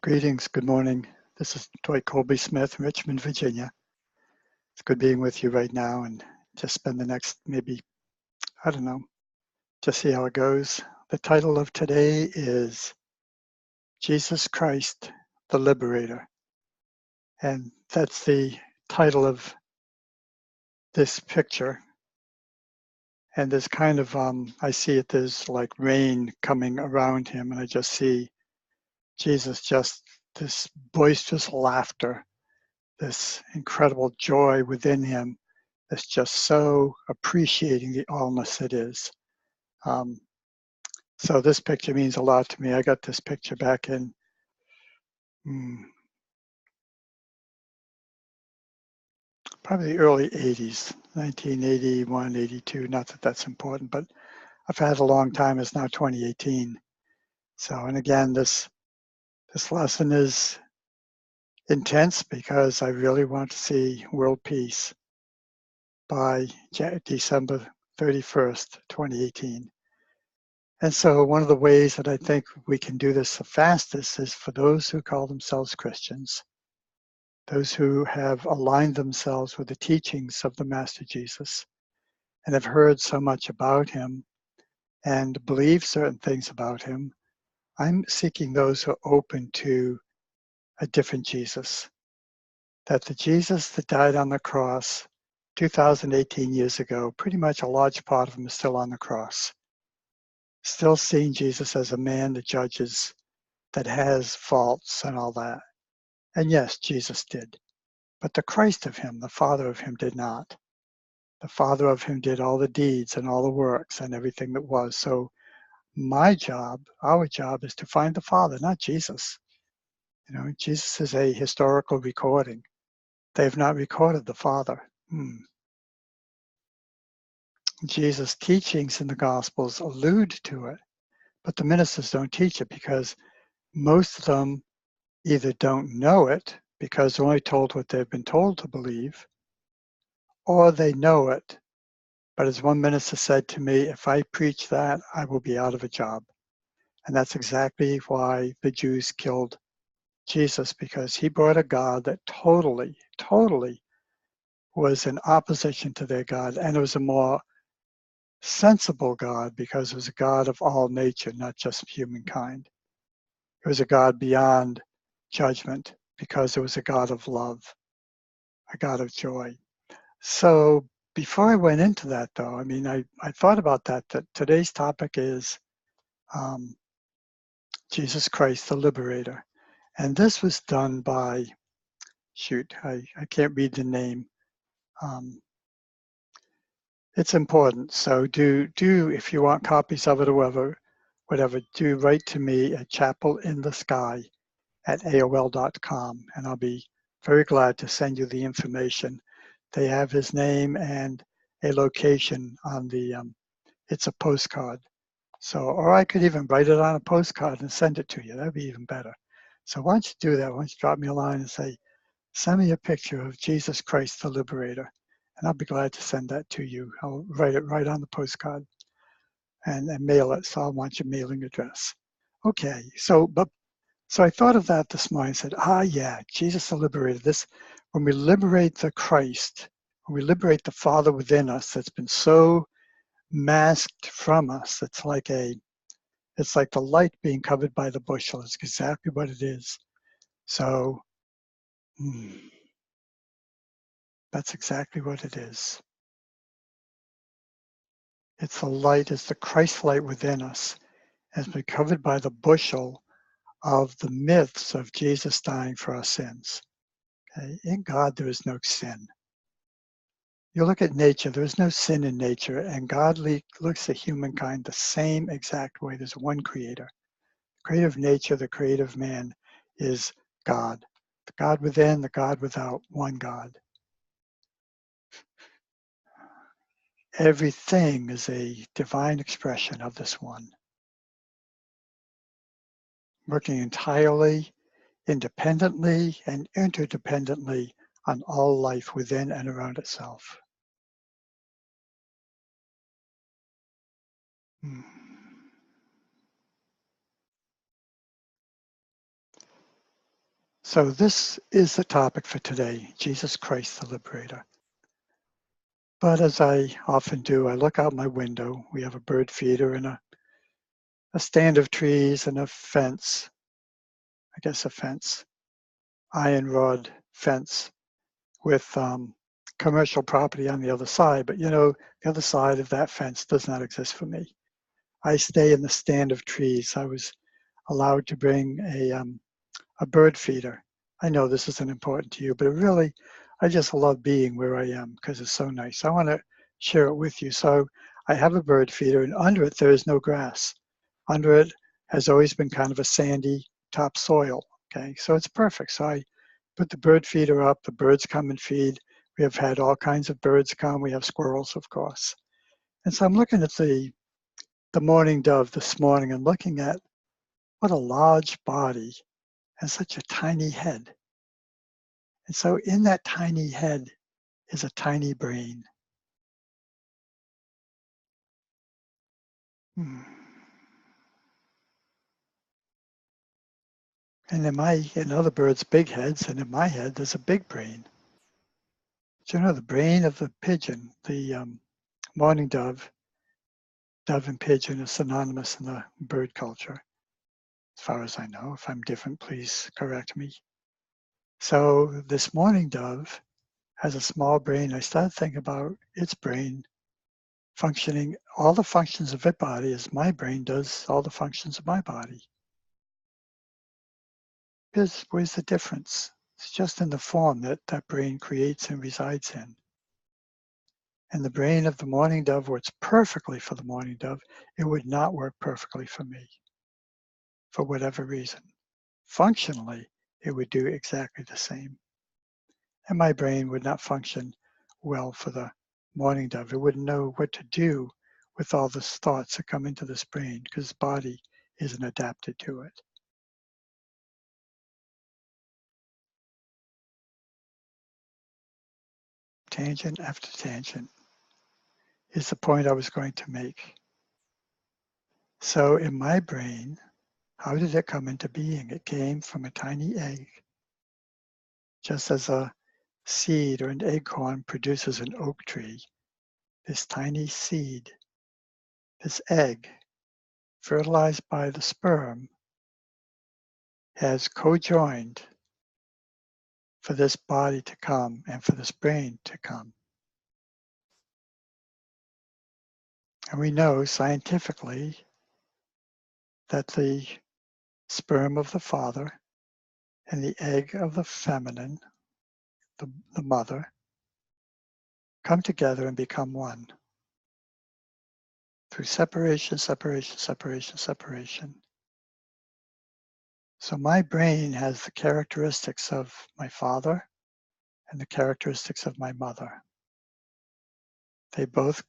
Greetings, good morning. This is Dwight Colby Smith, Richmond, Virginia. It's good being with you right now and just spend the next maybe, just see how it goes. The title of today is Jesus Christ, the Liberator. And that's the title of this picture. And there's kind of, I see it, there's like rain coming around him, and I just see Jesus, just this boisterous laughter, this incredible joy within him that's just so appreciating the allness it is. So this picture means a lot to me. I got this picture back in probably the early 80s, 1981, 82, not that that's important, but I've had a long time. It's now 2018. So, and again, this lesson is intense because I really want to see world peace by December 31st, 2018. And so one of the ways that I think we can do this the fastest is for those who call themselves Christians, those who have aligned themselves with the teachings of the Master Jesus and have heard so much about him and believe certain things about him. I'm seeking those who are open to a different Jesus, that the Jesus that died on the cross 2018 years ago, pretty much a large part of him is still on the cross. Still seeing Jesus as a man that judges, that has faults and all that. And yes, Jesus did. But the Christ of him, the Father of him, did not. The Father of him did all the deeds and all the works and everything that was. So my job, our job, is to find the Father, not Jesus. You know, Jesus is a historical recording. They have not recorded the Father. Jesus' teachings in the Gospels allude to it, but the ministers don't teach it because most of them either don't know it because they're only told what they've been told to believe, or they know it. But as one minister said to me, if I preach that, I will be out of a job. And that's exactly why the Jews killed Jesus, because he brought a God that totally was in opposition to their God. And it was a more sensible God because it was a God of all nature, not just humankind. It was a God beyond judgment because it was a God of love, a God of joy. So before I went into that, though, I mean, I thought about that today's topic is Jesus Christ, the Liberator. And this was done by, I can't read the name. It's important. So do if you want copies of it or whatever, do write to me at chapelinthesky@aol.com, and I'll be very glad to send you the information. They have his name and a location on the, it's a postcard. So, or I could even write it on a postcard and send it to you. That'd be even better. So why don't you do that? Why don't you drop me a line and say, send me a picture of Jesus Christ, the Liberator. And I'll be glad to send that to you. I'll write it right on the postcard and mail it. So I want your mailing address. Okay, so I thought of that this morning. I said, yeah, Jesus the Liberator. This, when we liberate the Christ, when we liberate the Father within us that's been so masked from us, it's like the light being covered by the bushel. It's exactly what it is. So that's exactly what it is. It's the light, it's the Christ light within us, has been covered by the bushel of the myths of Jesus dying for our sins. Okay? In God, there is no sin. You look at nature, there is no sin in nature, and God looks at humankind the same exact way. There's one creator. The creator of nature, the creator of man is God. The God within, the God without, one God. Everything is a divine expression of this one, working entirely, independently, and interdependently on all life within and around itself. So this is the topic for today, Jesus Christ the Liberator. But as I often do, I look out my window. We have a bird feeder and a stand of trees and a fence, I guess a fence, iron rod fence with commercial property on the other side. But the other side of that fence does not exist for me. I stay in the stand of trees. I was allowed to bring a bird feeder. I know this isn't important to you, but really, I just love being where I am because it's so nice. I want to share it with you. So I have a bird feeder, and under it, there is no grass. Under it has always been kind of a sandy topsoil. Okay, so it's perfect. So I put the bird feeder up. The birds come and feed. We have had all kinds of birds come. We have squirrels, of course. And so I'm looking at the mourning dove this morning and looking at what a large body and such a tiny head. And so in that tiny head is a tiny brain. And in other birds' big heads, and in my head, there's a big brain. So the brain of the pigeon, the mourning dove and pigeon is synonymous in the bird culture, as far as I know. If I'm different, please correct me. So this mourning dove has a small brain. I started thinking about its brain functioning, all the functions of its body as my brain does all the functions of my body. Where's the difference? It's just in the form that that brain creates and resides in. And the brain of the mourning dove works perfectly for the mourning dove. It would not work perfectly for me, for whatever reason. Functionally, it would do exactly the same. And my brain would not function well for the mourning dove. It wouldn't know what to do with all the thoughts that come into this brain because its body isn't adapted to it. Tangent after tangent is the point I was going to make. So in my brain, how did it come into being? It came from a tiny egg. Just as a seed or an acorn produces an oak tree, this tiny seed, this egg, fertilized by the sperm, has co-joined for this body to come and for this brain to come. And we know scientifically that the sperm of the father and the egg of the feminine, the mother, come together and become one through separation, separation, separation, separation. So my brain has the characteristics of my father and the characteristics of my mother. They both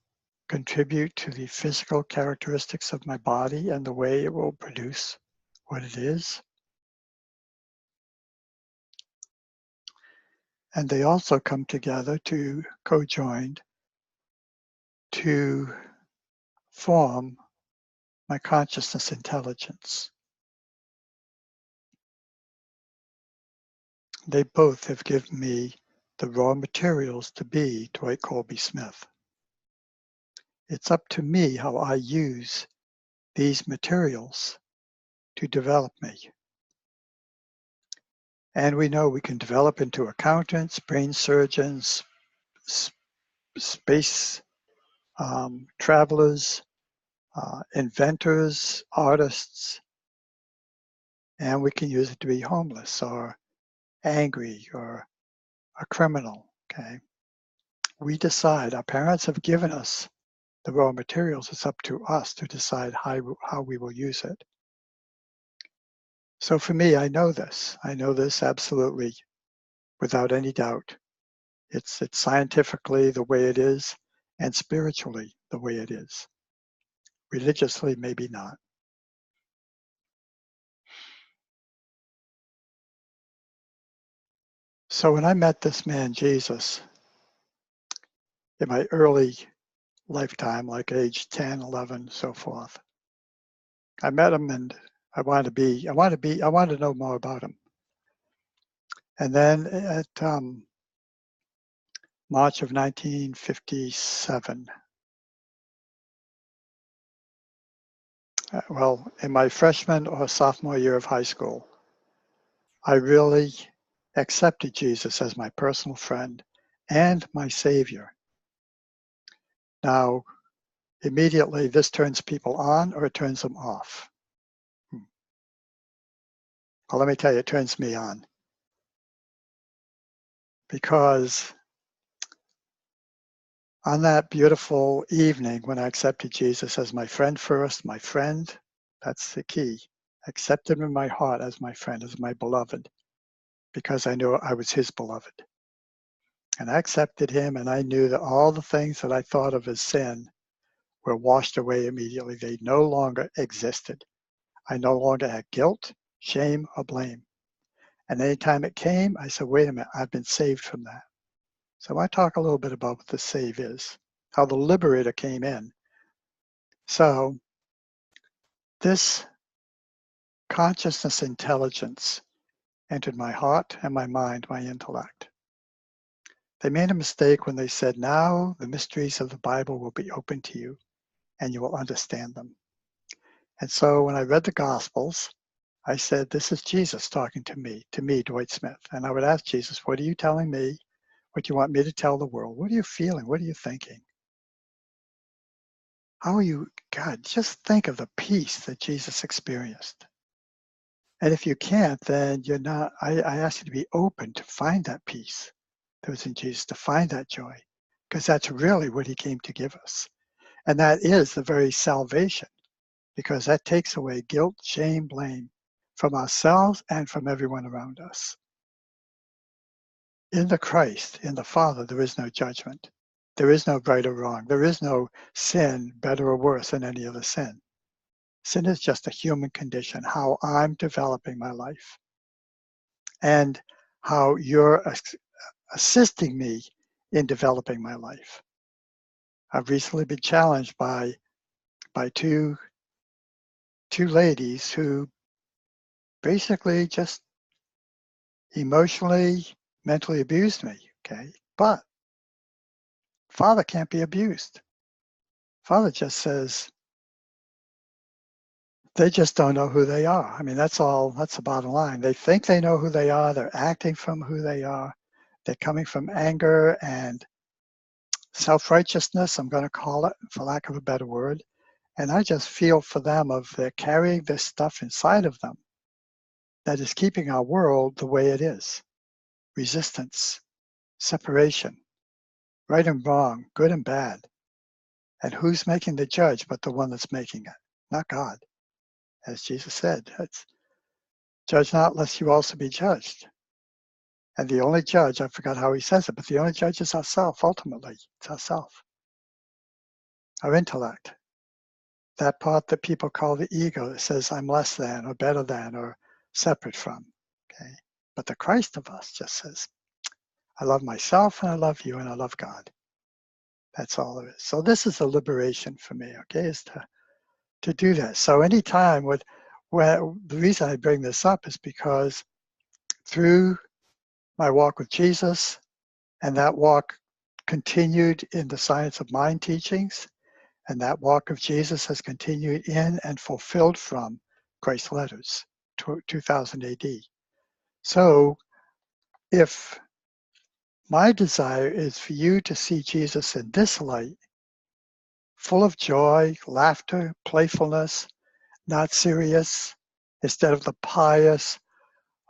contribute to the physical characteristics of my body and the way it will produce what it is. And they also come together to co-joined to form my consciousness intelligence. They both have given me the raw materials to be Dwight Colby Smith. It's up to me how I use these materials to develop me. And we know we can develop into accountants, brain surgeons, space travelers, inventors, artists, and we can use it to be homeless or angry or a criminal, okay? We decide, our parents have given us the raw materials. It's up to us to decide how we will use it. So for me, I know this absolutely without any doubt. It's scientifically the way it is and spiritually the way it is. Religiously, maybe not. So when I met this man, Jesus, in my early lifetime, like age 10, 11, so forth, I met him and I wanted to know more about him. And then at March of 1957, well, in my freshman or sophomore year of high school, I really accepted Jesus as my personal friend and my Savior. Now, immediately this turns people on or it turns them off. Well, let me tell you, it turns me on. Because on that beautiful evening when I accepted Jesus as my friend first, my friend, that's the key. I accepted him in my heart as my friend, as my beloved, because I knew I was his beloved. And I accepted him, and I knew that all the things that I thought of as sin were washed away immediately. They no longer existed. I no longer had guilt, shame, or blame. And anytime it came, I said, wait a minute, I've been saved from that. So I talk a little bit about what the save is, how the Liberator came in. So this consciousness intelligence entered my heart and my mind, my intellect. They made a mistake when they said, now the mysteries of the Bible will be open to you and you will understand them. And so when I read the Gospels, I said, this is Jesus talking to me, Dwight Smith. And I would ask Jesus, what are you telling me? What do you want me to tell the world? What are you feeling? What are you thinking? How are you, God, just think of the peace that Jesus experienced. And if you can't, then you're not, I ask you to be open to find that peace that was in Jesus, to find that joy, because that's really what he came to give us. And that is the very salvation, because that takes away guilt, shame, blame from ourselves and from everyone around us. In the Christ, in the Father, there is no judgment. There is no right or wrong. There is no sin, better or worse than any other sin. Sin is just a human condition, how I'm developing my life and how you're assisting me in developing my life. I've recently been challenged by two ladies who basically just emotionally, mentally abused me, okay? But Father can't be abused. Father just says, they just don't know who they are. I mean, that's the bottom line. They think they know who they are. They're acting from who they are. They're coming from anger and self-righteousness, I'm going to call it, for lack of a better word. And I just feel for them of they're carrying this stuff inside of them that is keeping our world the way it is. Resistance, separation, right and wrong, good and bad. And who's making the judge but the one that's making it, not God. As Jesus said, it's, judge not lest you also be judged. And the only judge, I forgot how he says it, but the only judge is ourself, ultimately. It's ourself, our intellect. That part that people call the ego that says I'm less than or better than or separate from, okay? But the Christ of us just says, I love myself and I love you and I love God. That's all there is. So this is a liberation for me, okay, is to do that. So anytime the reason I bring this up is because through my walk with Jesus, and that walk continued in the Science of Mind teachings, and that walk of Jesus has continued in and fulfilled from Christ's letters, 2000 AD. So if my desire is for you to see Jesus in this light, full of joy, laughter, playfulness, not serious, instead of the pious,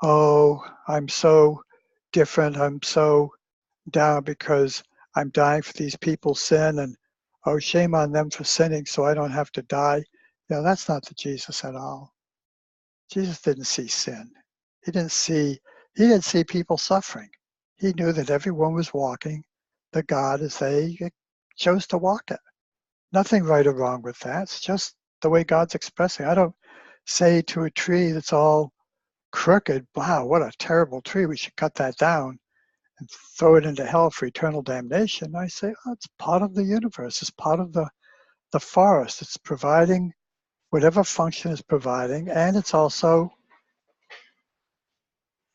oh, I'm so different, I'm so down because I'm dying for these people's sin, and oh, shame on them for sinning so I don't have to die. That's not the Jesus at all. Jesus didn't see sin. He didn't see people suffering. He knew that everyone was walking the God as they chose to walk it. Nothing right or wrong with that. It's just the way God's expressing. I don't say to a tree that's all crooked, wow, what a terrible tree, we should cut that down and throw it into hell for eternal damnation. I say, oh, it's part of the universe. It's part of the forest. It's providing whatever function it's providing, and it's also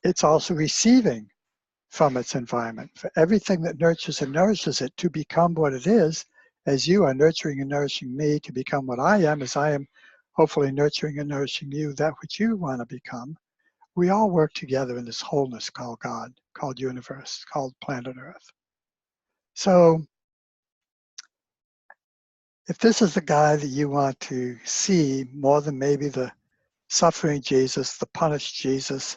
it's also receiving from its environment. For everything that nurtures and nourishes it to become what it is, as you are nurturing and nourishing me to become what I am, as I am hopefully nurturing and nourishing you, that which you want to become, we all work together in this wholeness called God, called universe, called planet Earth. So if this is the guy that you want to see more than maybe the suffering Jesus, the punished Jesus,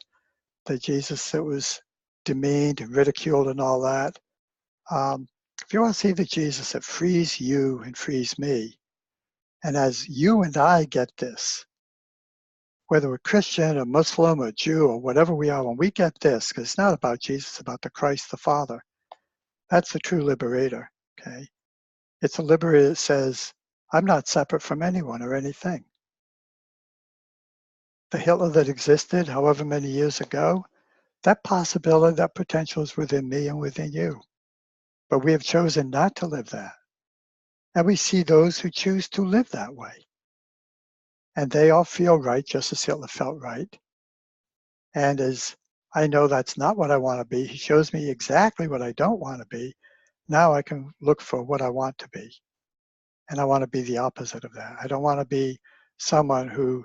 the Jesus that was demeaned and ridiculed and all that, if you want to see the Jesus that frees you and frees me, and as you and I get this, whether we're Christian or Muslim or Jew or whatever we are, when we get this, because it's not about Jesus, it's about the Christ the Father, that's the true liberator, okay? It's a liberator that says, I'm not separate from anyone or anything. The Hitler that existed however many years ago, that possibility, that potential is within me and within you. But we have chosen not to live that. And we see those who choose to live that way. And they all feel right, just as Hitler felt right. And as I know that's not what I want to be, he shows me exactly what I don't want to be. Now I can look for what I want to be. And I want to be the opposite of that. I don't want to be someone who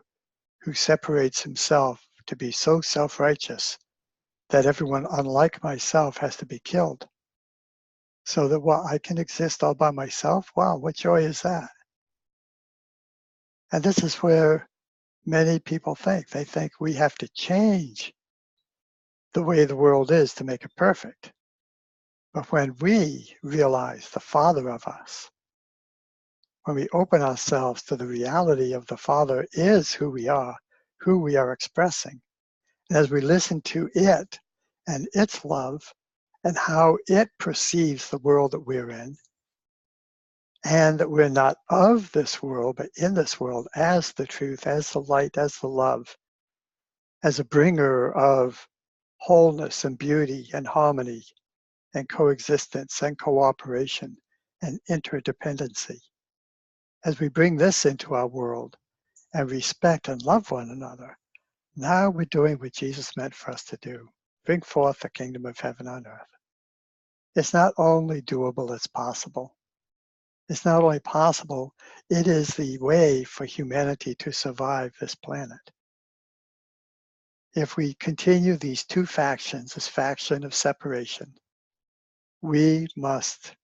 separates himself to be so self-righteous that everyone unlike myself has to be killed. So that what I can exist all by myself, wow, what joy is that? And this is where many people think. They think we have to change the way the world is to make it perfect. But when we realize the Father of us, when we open ourselves to the reality of the Father is who we are expressing, and as we listen to it and its love and how it perceives the world that we're in, and that we're not of this world, but in this world as the truth, as the light, as the love, as a bringer of wholeness and beauty and harmony and coexistence and cooperation and interdependency. As we bring this into our world and respect and love one another, now we're doing what Jesus meant for us to do. Bring forth the kingdom of heaven on earth. It's not only doable, it's possible. It's not only possible, it is the way for humanity to survive this planet. If we continue these two factions, this faction of separation, we must,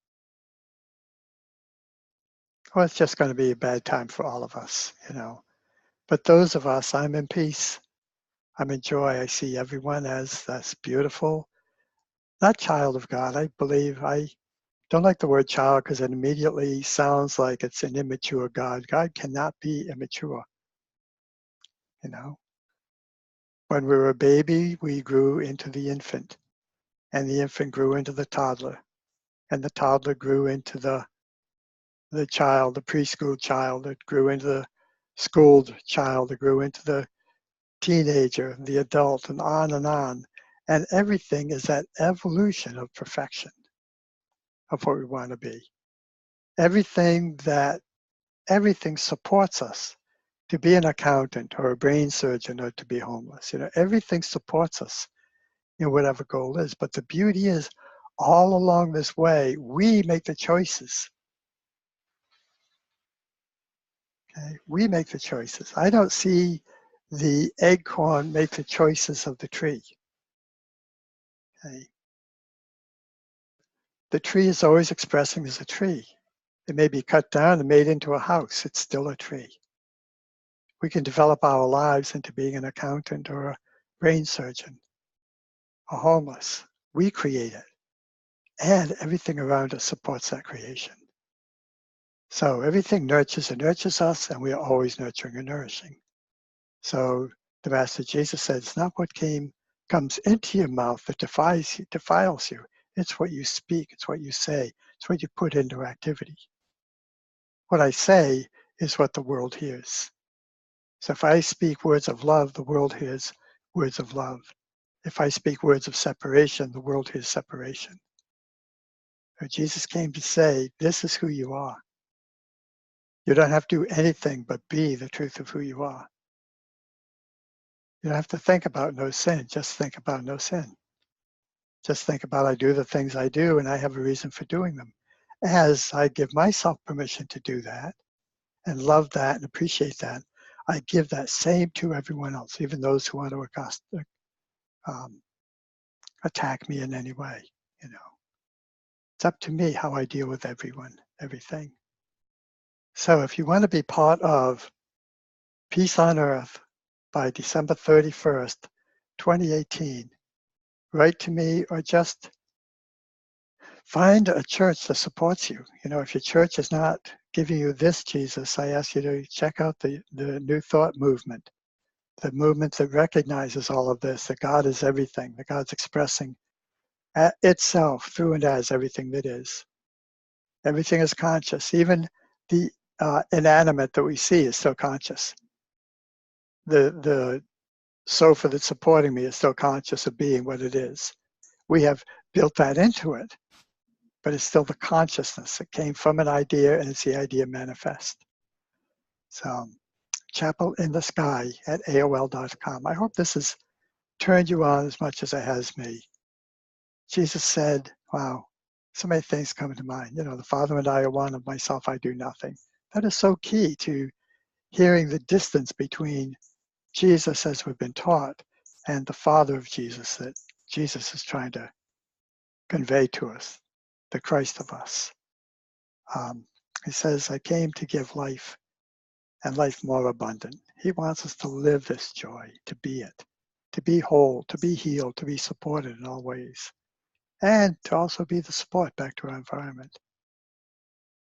well, it's just going to be a bad time for all of us, you know. But those of us, I'm in peace. I'm in joy. I see everyone as that's beautiful. Not child of God. I believe, I don't like the word child because it immediately sounds like it's an immature God. God cannot be immature, you know. When we were a baby, we grew into the infant, and the infant grew into the toddler, and the toddler grew into the child, the preschool child, that grew into the schooled child, that grew into the teenager, the adult, and on and on. And everything is that evolution of perfection of what we want to be. Everything supports us to be an accountant or a brain surgeon or to be homeless. You know, everything supports us in whatever goal is. But the beauty is, all along this way, we make the choices. Okay? We make the choices. I don't see the acorn make the choices of the tree. Okay? The tree is always expressing as a tree. It may be cut down and made into a house. It's still a tree. We can develop our lives into being an accountant or a brain surgeon or homeless. We create it. And everything around us supports that creation. So everything nurtures and nurtures us, and we are always nurturing and nourishing. So the Master Jesus said, it's not what comes into your mouth that defiles you. It's what you speak, it's what you say, it's what you put into activity. What I say is what the world hears. So if I speak words of love, the world hears words of love. If I speak words of separation, the world hears separation. So Jesus came to say, this is who you are. You don't have to do anything but be the truth of who you are. You don't have to think about no sin. Just think about no sin. Just think about I do the things I do and I have a reason for doing them. As I give myself permission to do that and love that and appreciate that, I give that same to everyone else, even those who want to attack me in any way. You know, it's up to me how I deal with everyone, everything. So if you want to be part of Peace on Earth by December 31st, 2018, write to me or just find a church that supports you. You know, if your church is not giving you this Jesus, I ask you to check out the New Thought movement, the movement that recognizes all of this, that God is everything, that God's expressing itself through and as everything that is. Everything is conscious. Even the inanimate that we see is still conscious. The sofa that's supporting me is still conscious of being what it is. We have built that into it, but it's still the consciousness that came from an idea, and it's the idea manifest. So, chapel in the sky at AOL.com. I hope this has turned you on as much as it has me. Jesus said, wow, so many things come to mind. You know, the Father and I are one, of myself I do nothing. That is so key to hearing the distance between Jesus as we've been taught and the Father of Jesus that Jesus is trying to convey to us, the Christ of us. He says, I came to give life and life more abundant. He wants us to live this joy, to be it, to be whole, to be healed, to be supported in all ways, and to also be the support back to our environment.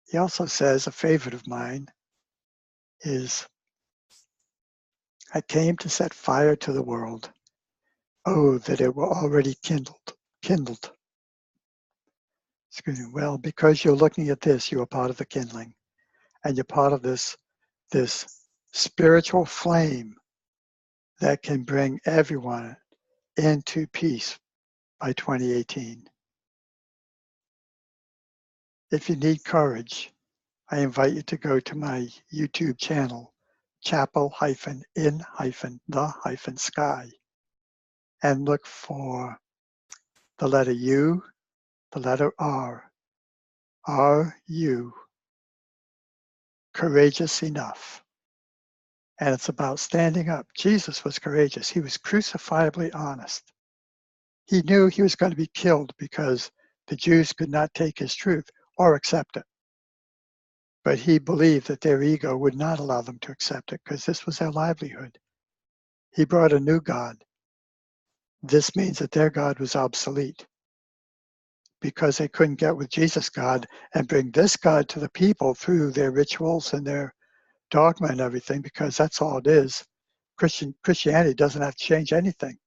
He also says, a favorite of mine is, I came to set fire to the world. Oh, that it were already kindled. Excuse me. Well, because you're looking at this, you are part of the kindling, and you're part of this spiritual flame that can bring everyone into peace by 2018. If you need courage, I invite you to go to my YouTube channel, chapel-in-the-sky, and look for the letter U, the letter R. Are you courageous enough? And it's about standing up. Jesus was courageous. He was crucifiably honest. He knew he was going to be killed because the Jews could not take his truth or accept it. But he believed that their ego would not allow them to accept it because this was their livelihood. He brought a new God. This means that their God was obsolete because they couldn't get with Jesus' God and bring this God to the people through their rituals and their dogma and everything, because that's all it is. Christianity doesn't have to change anything.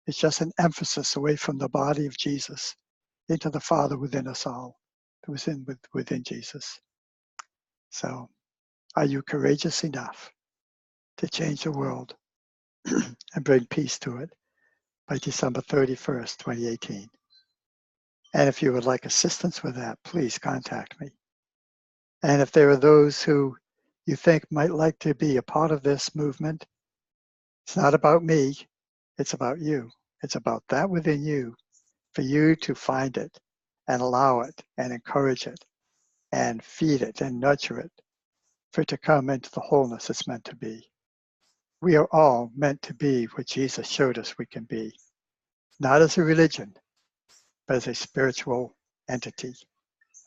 It's just an emphasis away from the body of Jesus into the Father within us all, within Jesus. So, are you courageous enough to change the world and bring peace to it by December 31st, 2018? And if you would like assistance with that, please contact me. And if there are those who you think might like to be a part of this movement, it's not about me, it's about you. It's about that within you, for you to find it and allow it and encourage it and feed it and nurture it, for it to come into the wholeness it's meant to be. We are all meant to be what Jesus showed us we can be, not as a religion, but as a spiritual entity,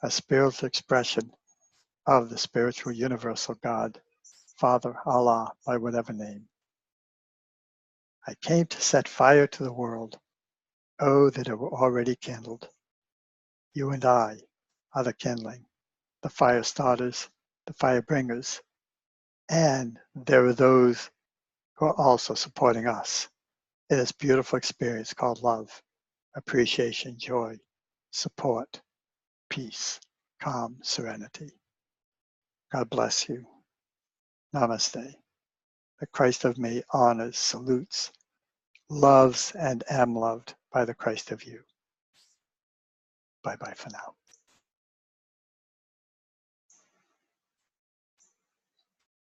a spiritual expression of the spiritual universal God, Father, Allah, by whatever name. I came to set fire to the world. Oh, that it were already kindled. You and I are the kindling, the fire starters, the fire bringers, and there are those who are also supporting us in this beautiful experience called love, appreciation, joy, support, peace, calm, serenity. God bless you. Namaste. The Christ of me honors, salutes, loves, and am loved by the Christ of you. Bye-bye for now.